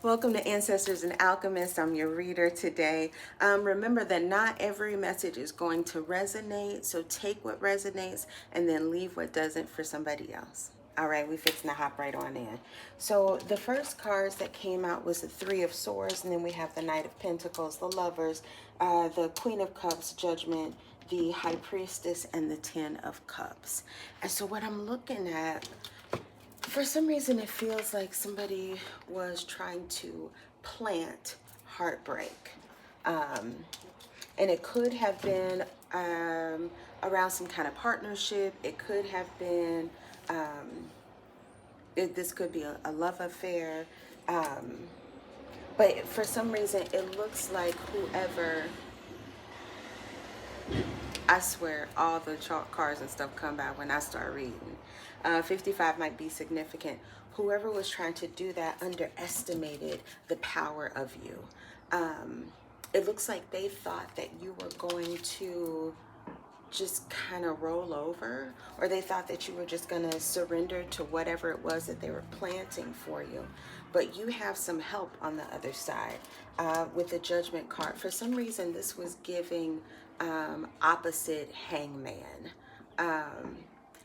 Welcome to Ancestors and Alchemists. I'm your reader today. Remember that not every message is going to resonate, so take what resonates and then leave what doesn't for somebody else. All right, we fixing to hop right on in. So the first cards that came out was the Three of Swords, and then we have the Knight of Pentacles, the Lovers, the Queen of Cups, Judgment, the High Priestess, and the Ten of Cups. And so what I'm looking at, for some reason, it feels like somebody was trying to plant heartbreak. And it could have been around some kind of partnership. It could have been, this could be a love affair. But for some reason, it looks like whoever, I swear, all the chalk cards and stuff come by when I start reading. 55 might be significant. Whoever was trying to do that underestimated the power of you. It looks like they thought that you were going to just kind of roll over, or they thought that you were just going to surrender to whatever it was that they were planting for you. But you have some help on the other side with the Judgment card. For some reason, this was giving opposite Hangman.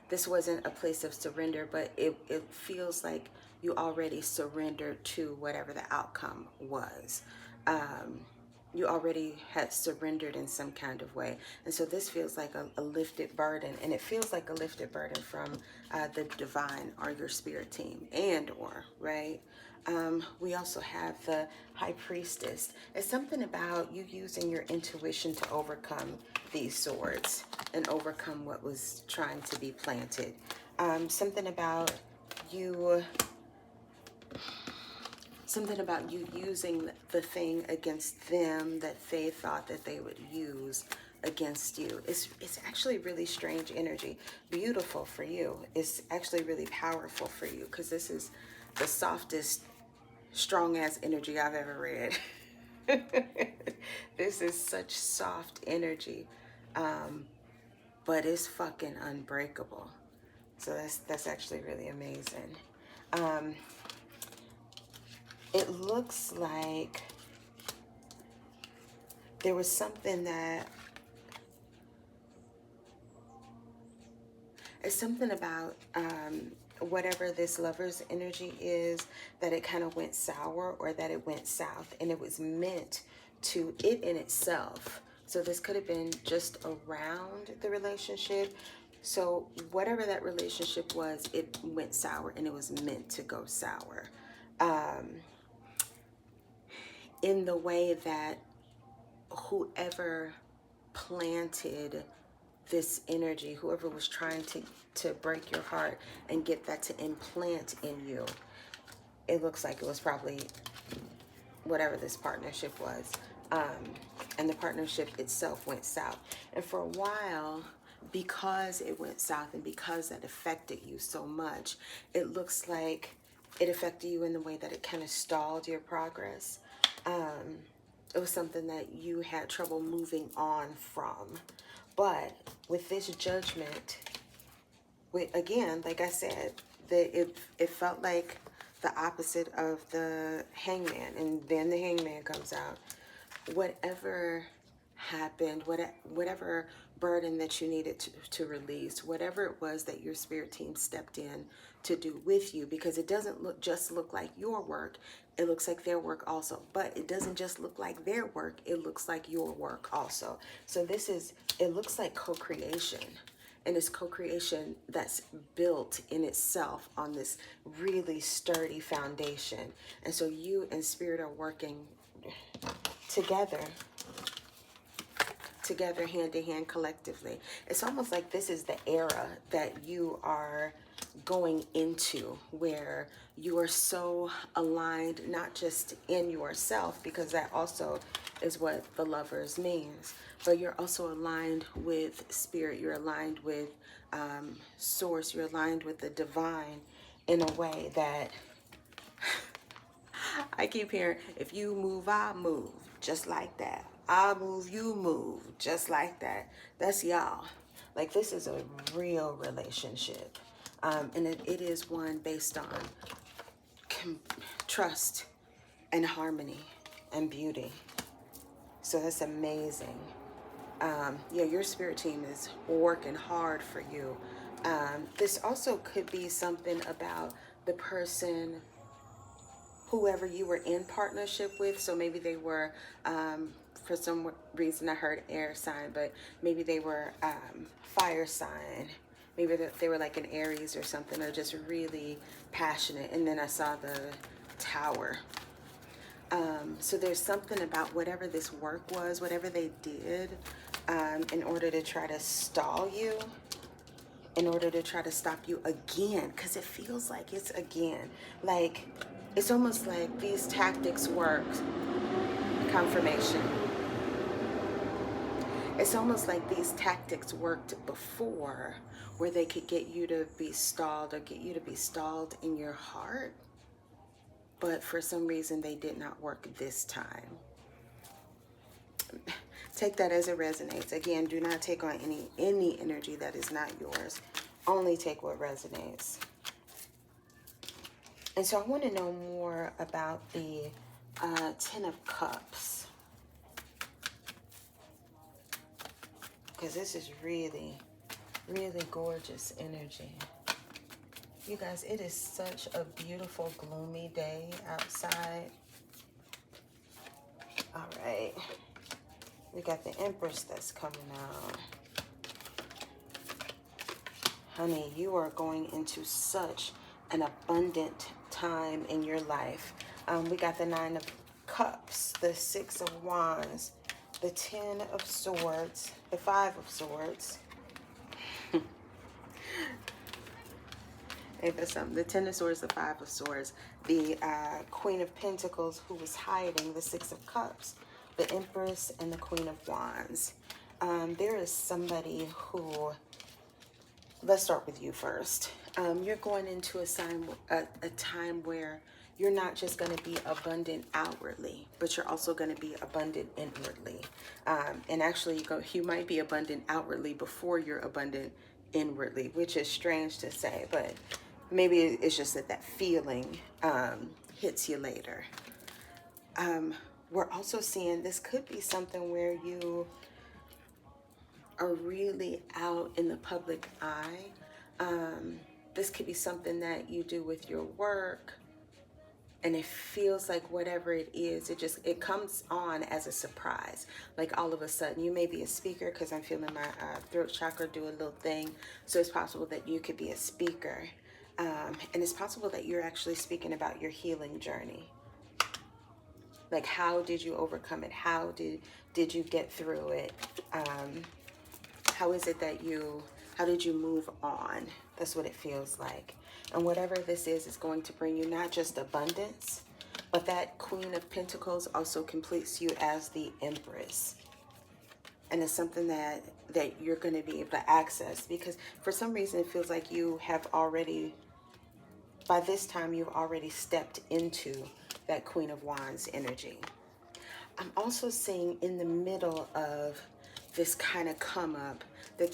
This wasn't a place of surrender, but it feels like you already surrendered to whatever the outcome was. You already had surrendered in some kind of way. And so this feels like a lifted burden, and it feels like a lifted burden from the divine or your spirit team, and or, right? We also have the High Priestess. It's something about you using your intuition to overcome these swords and overcome what was trying to be planted. Something about you using the thing against them that they thought that they would use against you. It's actually really strange energy. Beautiful for you. It's actually really powerful for you, because this is the softest, strong ass energy I've ever read. This is such soft energy, but it's fucking unbreakable. So that's actually really amazing. It looks like there was something that, it's something about whatever this lover's energy is, that it kind of went sour or that it went south, and it was meant to, it in itself. So this could have been just around the relationship. So whatever that relationship was, it went sour, and it was meant to go sour. In the way that whoever planted this energy, whoever was trying to break your heart and get that to implant in you, it looks like it was probably whatever this partnership was. And the partnership itself went south. And for a while, because it went south and because that affected you so much, it looks like it affected you in the way that it kind of stalled your progress. It was something that you had trouble moving on from. But with this Judgment, again, like I said, it felt like the opposite of the Hangman, and then the Hangman comes out. Whatever happened, whatever burden that you needed to release, whatever it was that your spirit team stepped in to do with you, because it doesn't look like your work, it looks like their work also. But it doesn't just look like their work, it looks like your work also. So it looks like co-creation. And it's co-creation that's built in itself on this really sturdy foundation. And so you and spirit are working together, hand in hand, collectively. It's almost like this is the era that you are going into, where you are so aligned, not just in yourself, because that also is what the Lovers means, but you're also aligned with spirit, you're aligned with source, you're aligned with the divine in a way that I keep hearing, if you move, I move, just like that. I move, you move, just like that. That's y'all. Like, this is a real relationship. And it is one based on trust and harmony and beauty. So that's amazing. Yeah, your spirit team is working hard for you. This also could be something about the person, whoever you were in partnership with. So maybe they were, for some reason I heard air sign, but maybe they were fire sign. Maybe they were like an Aries or something, or just really passionate. And then I saw the tower. So there's something about whatever this work was, whatever they did, in order to try to stall you, in order to try to stop you again, because it feels like it's again. Like, it's almost like these tactics worked. Confirmation. It's almost like these tactics worked before, where they could get you to be stalled, or get you to be stalled in your heart. But for some reason, they did not work this time. Take that as it resonates. Again, do not take on any energy that is not yours. Only take what resonates. And so I want to know more about the Ten of Cups, because this is really, really gorgeous energy. You guys, it is such a beautiful, gloomy day outside. All right. We got the Empress that's coming out. Honey, you are going into such an abundant time in your life. We got the Nine of Cups, the Six of Wands, the Ten of Swords, the Five of Swords. Hey, that's something. The Ten of Swords, the Five of Swords, the Queen of Pentacles, who was hiding, the Six of Cups, the Empress, and the Queen of Wands. There is somebody who, let's start with you first. You're going into a time where you're not just going to be abundant outwardly, but you're also going to be abundant inwardly. And actually, you might be abundant outwardly before you're abundant inwardly, which is strange to say, but maybe it's just that feeling hits you later. We're also seeing this could be something where you are really out in the public eye. This could be something that you do with your work, and it feels like whatever it is, it comes on as a surprise. Like all of a sudden, you may be a speaker, because I'm feeling my throat chakra do a little thing. So it's possible that you could be a speaker. And it's possible that you're actually speaking about your healing journey. Like, how did you overcome it? How did you get through it? How is it that how did you move on? That's what it feels like. And whatever this is going to bring you not just abundance, but that Queen of Pentacles also completes you as the Empress. And it's something that you're going to be able to access, because for some reason it feels like you have already, by this time, you've already stepped into that Queen of Wands energy. I'm also seeing in the middle of this kind of come up that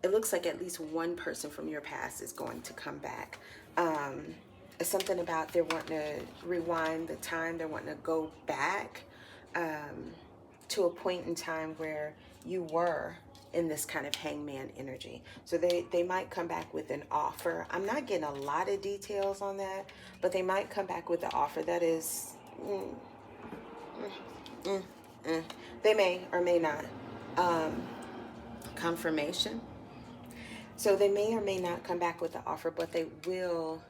it looks like at least one person from your past is going to come back. It's something about they're wanting to rewind the time. They're wanting to go back to a point in time where you were in this kind of hangman energy. So they might come back with an offer. I'm not getting a lot of details on that, but they might come back with an offer that is, they may or may not. Confirmation. So they may or may not come back with the offer, but there will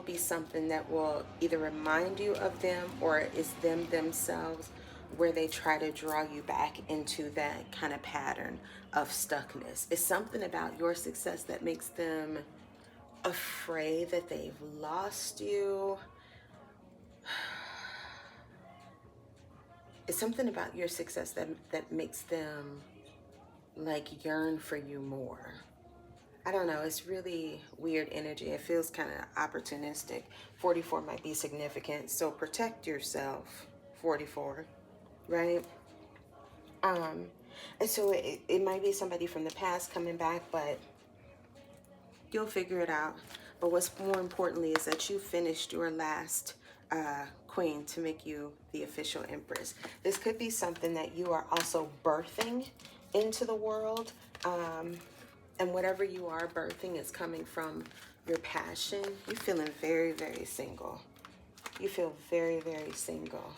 be something that will either remind you of them, or is them themselves, where they try to draw you back into that kind of pattern of stuckness. It's something about your success that makes them afraid that they've lost you. It's something about your success that makes them like yearn for you more. I don't know, it's really weird energy. It feels kind of opportunistic. 44 might be significant, so protect yourself, 44, right? And so it might be somebody from the past coming back, but you'll figure it out. But what's more importantly is that you finished your last queen to make you the official empress. This could be something that you are also birthing into the world. And whatever you are birthing is coming from your passion. You're feeling very, very single. You feel very, very single.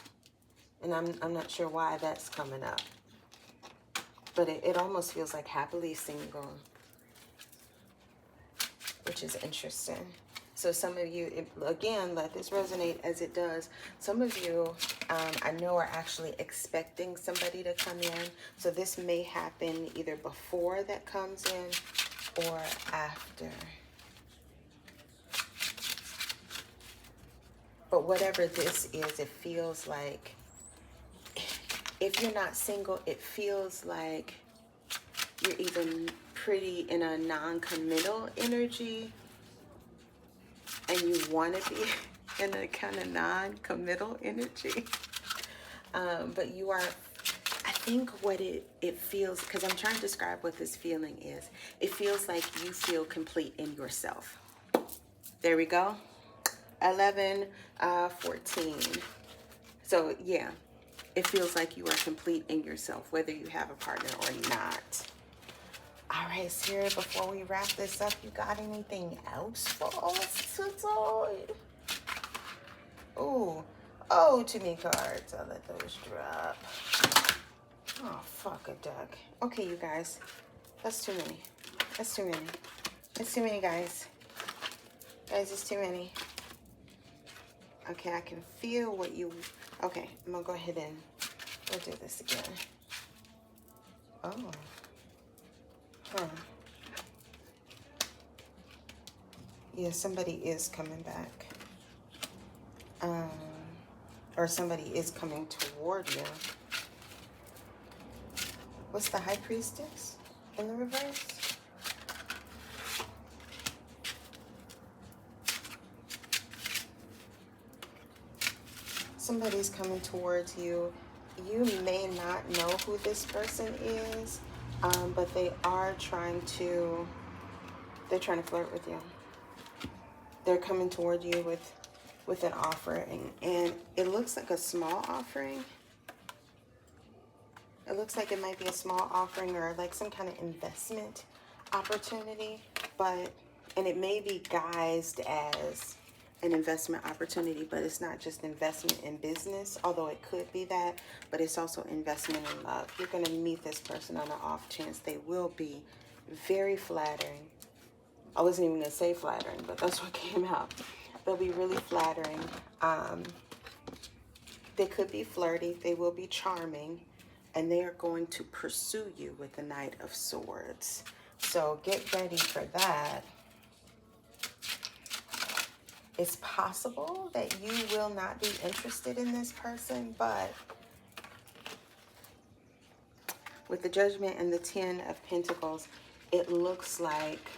And I'm not sure why that's coming up. But it almost feels like happily single, which is interesting. So some of you, again, let this resonate as it does. Some of you, I know, are actually expecting somebody to come in. So this may happen either before that comes in or after. But whatever this is, it feels like, if you're not single, it feels like you're either pretty in a non-committal energy and you want to be in a kind of non-committal energy. But you are, I think what it feels, because I'm trying to describe what this feeling is. It feels like you feel complete in yourself. There we go. 11, 14. So yeah, it feels like you are complete in yourself, whether you have a partner or not. All right, Sarah, before we wrap this up, you got anything else for us today? Ooh, oh, too many cards. I'll let those drop. Oh, fuck a duck. Okay, you guys, that's too many. That's too many. That's too many, guys. Guys, it's too many. Okay, I can feel what you... Okay, I'm gonna go ahead and we'll do this again. Oh. Huh. Yeah, somebody is coming back. Or somebody is coming toward you. What's the High Priestess in the reverse? Somebody's coming towards you. You may not know who this person is, but they are trying to flirt with you. They're coming toward you with an offering, and it looks like a small offering. It looks like it might be a small offering or like some kind of investment opportunity, and it may be guised as an investment opportunity, but it's not just investment in business, although it could be that, but it's also investment in love. You're going to meet this person on an off chance. They will be very flattering. I wasn't even going to say flattering, but that's what came out. They'll be really flattering. They could be flirty. They will be charming. And they are going to pursue you with the Knight of Swords. So get ready for that. It's possible that you will not be interested in this person, but with the Judgment and the 10 of Pentacles, it looks like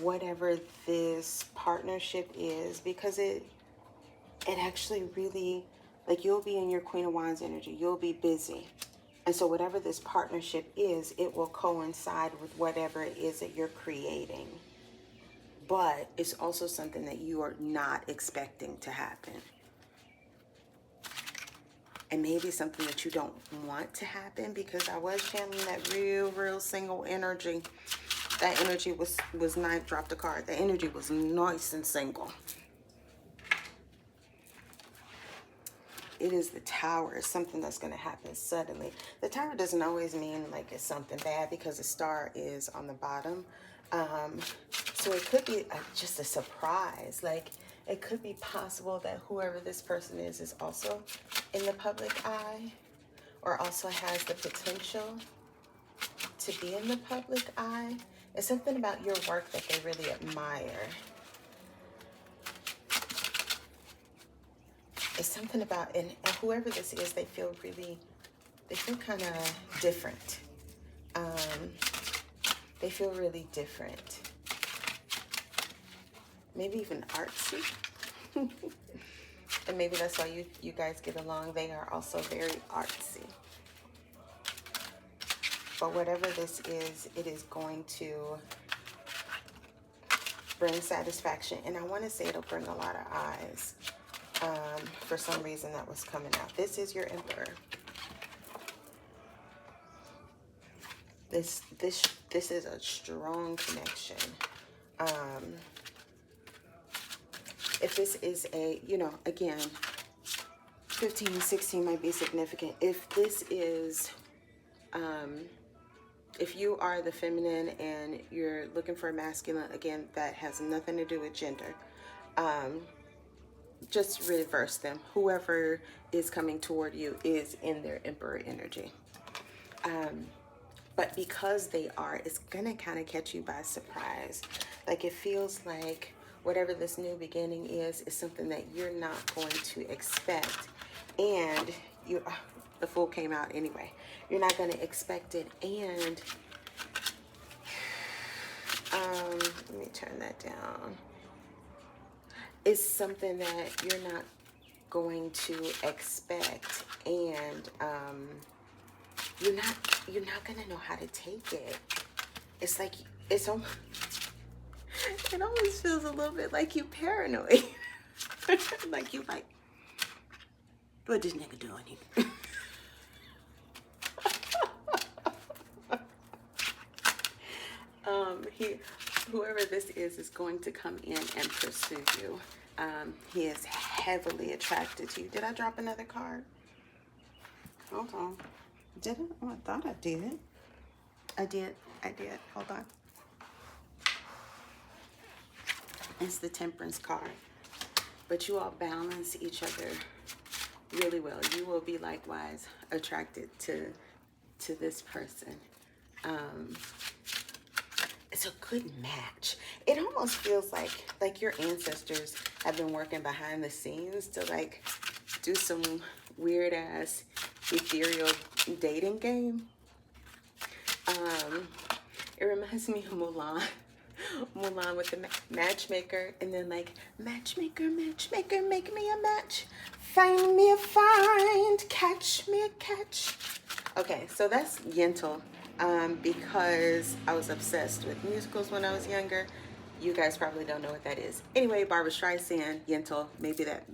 whatever this partnership is, because it actually really, like, you'll be in your Queen of Wands energy. You'll be busy. And so whatever this partnership is, it will coincide with whatever it is that you're creating. But it's also something that you are not expecting to happen. And maybe something that you don't want to happen, because I was channeling that real single energy. That energy was nice. Dropped a card. The energy was nice and single. It is the Tower. It's something that's going to happen suddenly. The Tower doesn't always mean like it's something bad, because the star is on the bottom. So it could be just a surprise. Like, it could be possible that whoever this person is also in the public eye, or also has the potential to be in the public eye. It's something about your work that they really admire. It's something about, and whoever this is, they feel kind of different. They feel really different. Maybe even artsy. And maybe that's why you guys get along. They are also very artsy. But whatever this is, it is going to bring satisfaction. And I want to say it'll bring a lot of eyes. For some reason that was coming out. This is your Emperor. This is a strong connection. If this is a, you know, again, 15 and 16 might be significant. If this is, if you are the feminine and you're looking for a masculine, again, that has nothing to do with gender. Just reverse them. Whoever is coming toward you is in their Emperor energy. But because they are, it's gonna kind of catch you by surprise. Like it feels like whatever this new beginning is something that you're not going to expect. And you, the Fool came out anyway. You're not gonna expect it. And let me turn that down. It's something that you're not going to expect, and you're not gonna know how to take it. It's like it almost feels a little bit like you paranoid. Like you like, what this nigga doing here? Whoever this is going to come in and pursue you. He is heavily attracted to you. Did I drop another card? Hold on. Did I? Oh, I thought I did. I did. Hold on. It's the Temperance card. But you all balance each other really well. You will be likewise attracted to this person. It's a good match. It almost feels like your ancestors have been working behind the scenes to like do some weird ass ethereal dating game. It reminds me of Mulan. Mulan with the matchmaker, and then like, matchmaker, matchmaker, make me a match. Find me a find, catch me a catch. Okay, so that's Yentl. Because I was obsessed with musicals when I was younger. You guys probably don't know what that is. Anyway, Barbra Streisand, Yentl, maybe that,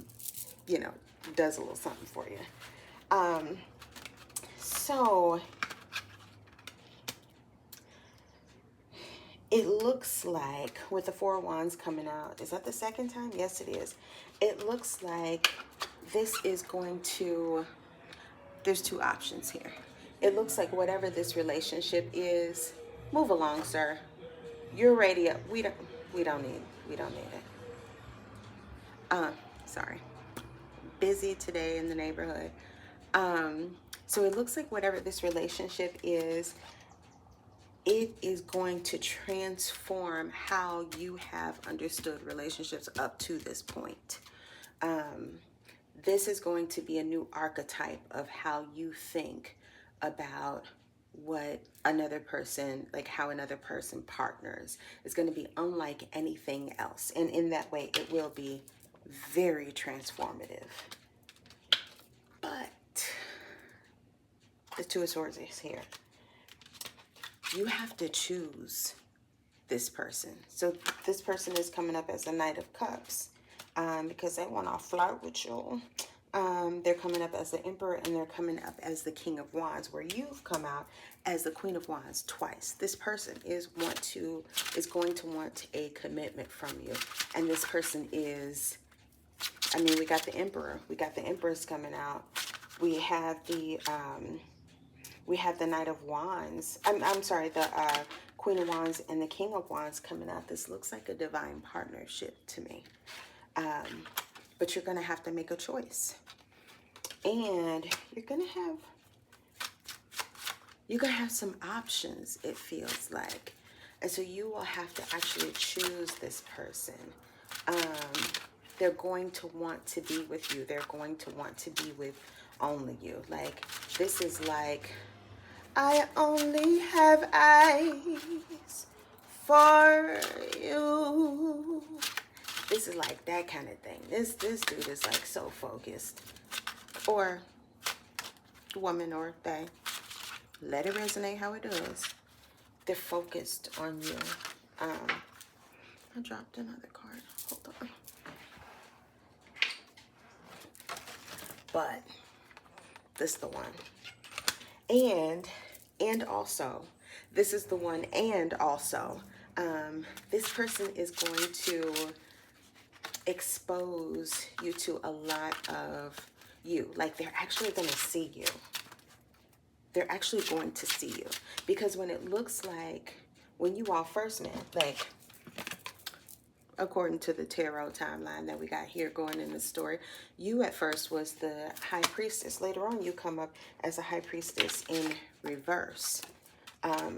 you know, does a little something for you. So it looks like with the Four of Wands coming out, is that the second time? Yes, it is. It looks like this is going to, there's two options here. It looks like whatever this relationship is, move along, sir. You're ready up. We don't need it. Sorry. Busy today in the neighborhood. So it looks like whatever this relationship is, it is going to transform how you have understood relationships up to this point. This is going to be a new archetype of how you think about what another person, like how another person partners. It's going to be unlike anything else. And in that way, it will be very transformative. But the Two of Swords is here. You have to choose this person. So this person is coming up as a Knight of Cups because they want to flirt with you. They're coming up as the Emperor, and they're coming up as the King of Wands, where you've come out as the Queen of Wands twice. This person is going to want a commitment from you. And this person is, I mean, we got the Emperor. We got the Empress coming out. We have the Knight of Wands. I'm sorry, the Queen of Wands and the King of Wands coming out. This looks like a divine partnership to me. But you're going to have to make a choice. And you're going to have some options, it feels like. And so you will have to actually choose this person. They're going to want to be with you. They're going to want to be with only you. Like, this is like, I only have eyes for you. This is like that kind of thing. This dude is like so focused. Or woman or they. Let it resonate how it does. They're focused on you. I dropped another card. Hold on. But this is the one. And also, this is the one, and also, this person is going to expose you to a lot of you. Like, they're actually going to see you. They're actually going to see you. Because when it looks like, when you all first met, like, according to the tarot timeline that we got here going in the story, you at first was the high priestess. Later on, you come up as a high priestess in reverse.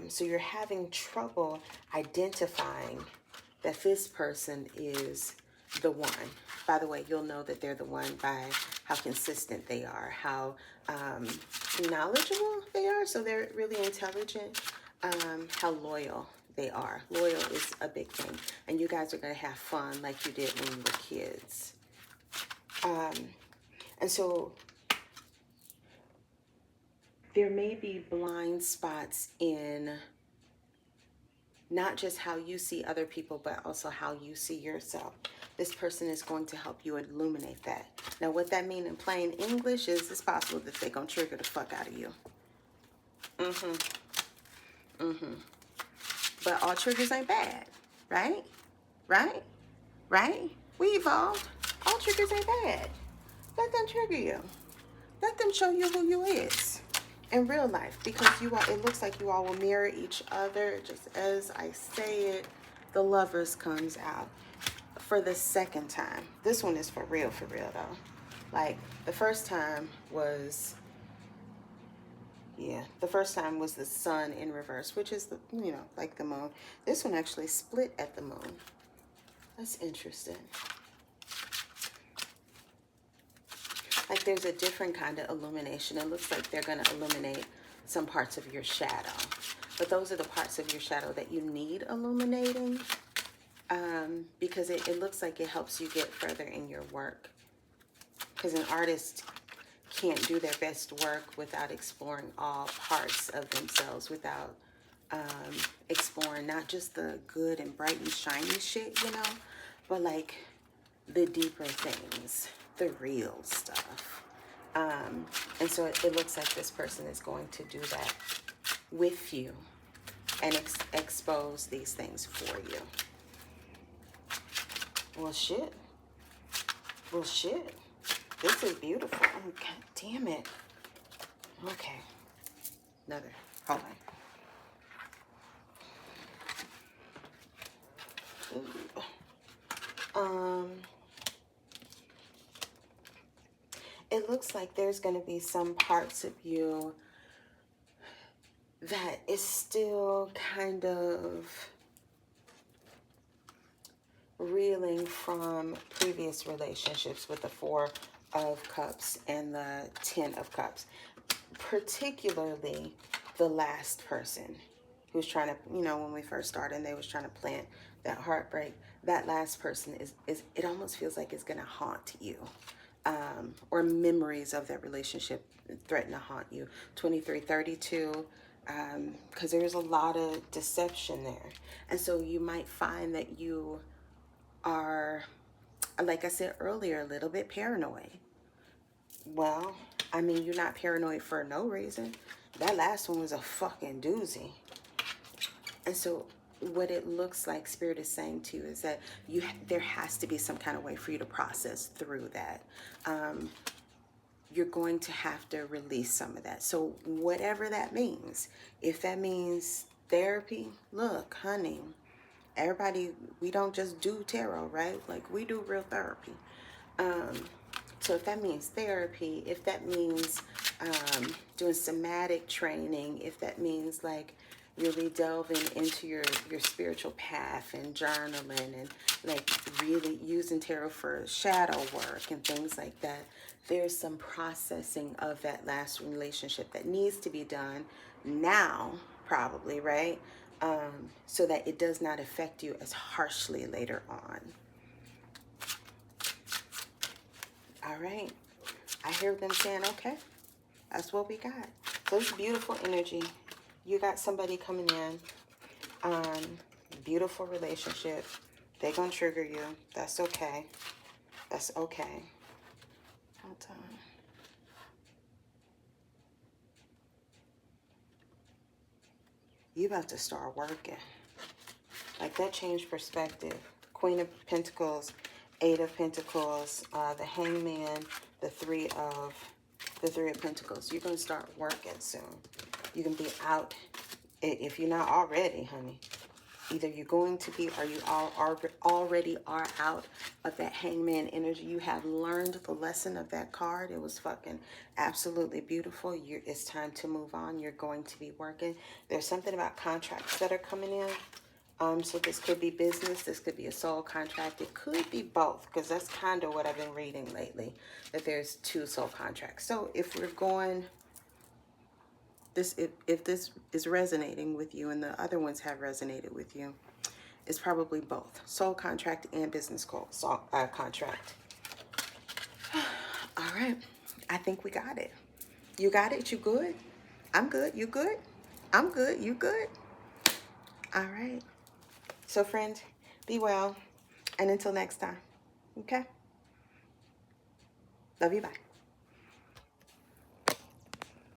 So you're having trouble identifying that this person is the one. By the way, you'll know that they're the one by how consistent they are, how knowledgeable they are. So they're really intelligent, how loyal they are. Loyal is a big thing. And you guys are going to have fun like you did when you were kids. And so there may be blind spots in not just how you see other people, but also how you see yourself. This person is going to help you illuminate that. Now, what that means in plain English is it's possible that they're going to trigger the fuck out of you. But all triggers ain't bad, right? Right? Right? We evolved. All triggers ain't bad. Let them trigger you. Let them show you who you is in real life, because you all, it looks like you all will mirror each other. Just as I say it, the Lovers comes out for the second time. This one is for real though. Like, the first time was, yeah, the first time was the Sun in reverse, which is the, you know, like the moon. This one actually split at the moon. That's interesting. Like, there's a different kind of illumination. It looks like they're going to illuminate some parts of your shadow. But those are the parts of your shadow that you need illuminating, because it looks like it helps you get further in your work. Because an artist can't do their best work without exploring all parts of themselves, without exploring not just the good and bright and shiny shit, you know, but like the deeper things, the real stuff. And so it looks like this person is going to do that with you and expose these things for you. Well, shit. Well, shit. This is beautiful. Oh, God damn it. Okay. Another. Hold on. It looks like there's going to be some parts of you that is still kind of reeling from previous relationships with the Four of Cups and the Ten of Cups. Particularly the last person who's trying to, you know, when we first started, they was trying to plant that heartbreak. That last person is it almost feels like it's going to haunt you. Or memories of that relationship threaten to haunt you. 2332, because there's a lot of deception there. And so you might find that you are, like I said earlier, a little bit paranoid. Well, I mean, you're not paranoid for no reason. That last one was a fucking doozy. And so what it looks like Spirit is saying to you is that there has to be some kind of way for you to process through that. You're going to have to release some of that. So whatever that means, if that means therapy, look, honey, everybody, we don't just do tarot, right? Like, we do real therapy. So if that means therapy, if that means doing somatic training, if that means like really delving into your spiritual path and journaling and like really using tarot for shadow work and things like that, there's some processing of that last relationship that needs to be done now, probably, right? So that it does not affect you as harshly later on. All right. I hear them saying, okay, that's what we got. So it's beautiful energy. You got somebody coming in, beautiful relationship, They're going to trigger you. That's okay. That's okay. Hold on. You about to start working. Like, that changed perspective. Queen of Pentacles, Eight of Pentacles, the Hangman, the Three of Pentacles. You're going to start working soon. You can be out, if you're not already, honey. Either you're going to be, or you already are out of that Hangman energy. You have learned the lesson of that card. It was fucking absolutely beautiful. It's time to move on. You're going to be working. There's something about contracts that are coming in. So this could be business. This could be a soul contract. It could be both, because that's kind of what I've been reading lately, that there's 2 soul contracts. So if we're going... if this is resonating with you and the other ones have resonated with you, it's probably both soul contract and business contract. All right, I think we got it. You got it? You good? I'm good. You good? I'm good. You good? All right. So friend, be well, and until next time. Okay? Love you. Bye.